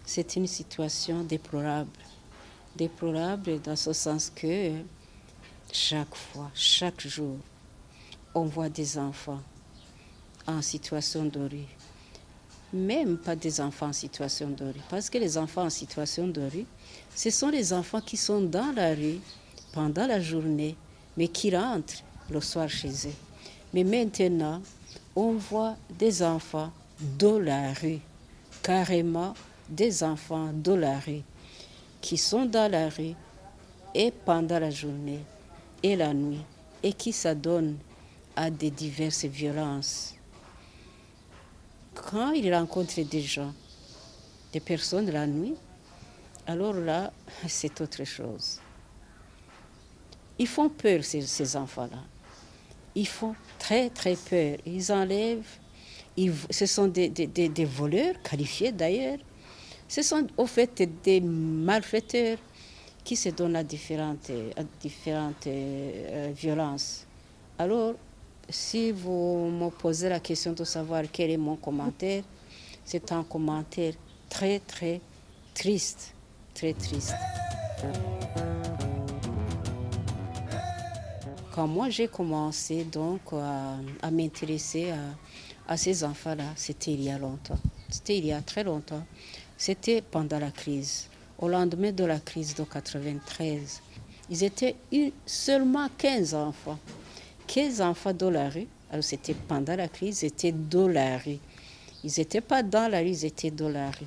C'est une situation déplorable. Déplorable dans ce sens que chaque fois, chaque jour, on voit des enfants en situation de rue. Même pas des enfants en situation de rue. Parce que les enfants en situation de rue, ce sont les enfants qui sont dans la rue pendant la journée, mais qui rentrent le soir chez eux. Mais maintenant, on voit des enfants de la rue, carrément des enfants de la rue, qui sont dans la rue et pendant la journée et la nuit, et qui s'adonnent à des diverses violences. Quand ils rencontrent des gens, des personnes la nuit, alors là, c'est autre chose. Ils font peur, ces enfants-là. Ils font très, très peur. Ils enlèvent. Ce sont des voleurs, qualifiés d'ailleurs. Ce sont au fait des malfaiteurs qui se donnent à différentes violences. Alors, si vous me posez la question de savoir quel est mon commentaire, c'est un commentaire très, très triste. Très triste. Quand moi j'ai commencé donc à m'intéresser à ces enfants-là, c'était il y a longtemps. C'était il y a très longtemps. C'était pendant la crise. Au lendemain de la crise de 93, ils étaient seulement 15 enfants. 15 enfants de la rue. Alors c'était pendant la crise, ils étaient de la rue. Ils n'étaient pas dans la rue, ils étaient de la rue.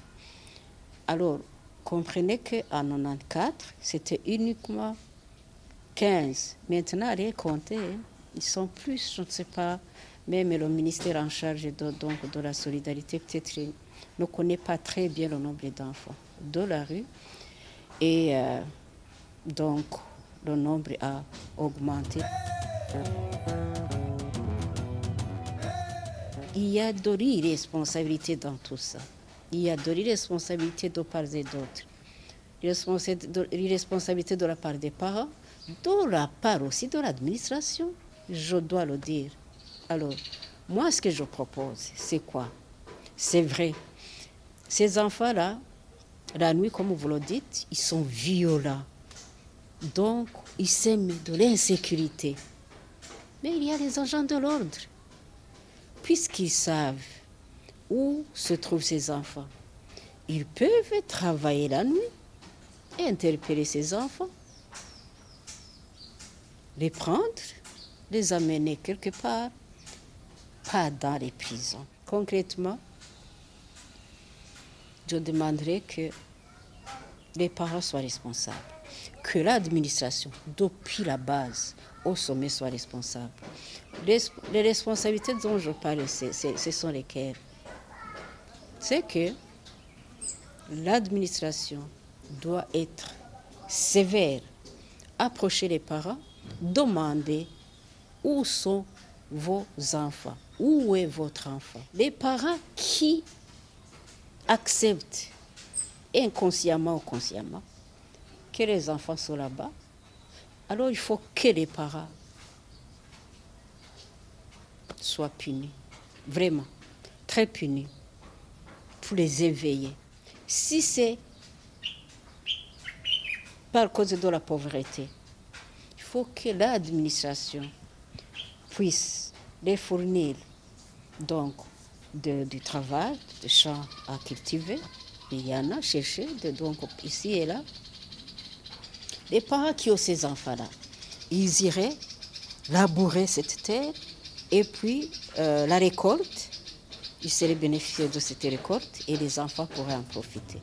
Alors, comprenez qu'en 94, c'était uniquement 15. Maintenant, allez compter, ils sont plus, je ne sais pas, même le ministère en charge de la solidarité, peut-être ne connaît pas très bien le nombre d'enfants de la rue. Et donc, le nombre a augmenté. Il y a de l'irresponsabilité dans tout ça. Il y a de l'irresponsabilité de part et d'autre. L'irresponsabilité de la part des parents, de la part aussi de l'administration, je dois le dire. Alors, moi, ce que je propose, c'est quoi? C'est vrai. Ces enfants-là, la nuit, comme vous le dites, ils sont violents. Donc, ils sèment de l'insécurité. Mais il y a les agents de l'ordre. Puisqu'ils savent où se trouvent ces enfants, ils peuvent travailler la nuit et interpeller ces enfants, les prendre, les amener quelque part, pas dans les prisons. Concrètement, je demanderais que les parents soient responsables, que l'administration, depuis la base au sommet, soit responsable. Les responsabilités dont je parle, ce sont lesquelles? C'est que l'administration doit être sévère, approcher les parents, demander où sont vos enfants, où est votre enfant. Les parents qui acceptent inconsciemment ou consciemment que les enfants sont là-bas, alors il faut que les parents soient punis, vraiment, très punis, pour les éveiller. Si c'est par cause de la pauvreté, il faut que l'administration puisse les fournir donc du travail, des champs à cultiver. Il y en a cherché, donc ici et là. Les parents qui ont ces enfants-là, ils iraient labourer cette terre et puis la récolte, ils seraient bénéficiaires de cette récolte et les enfants pourraient en profiter.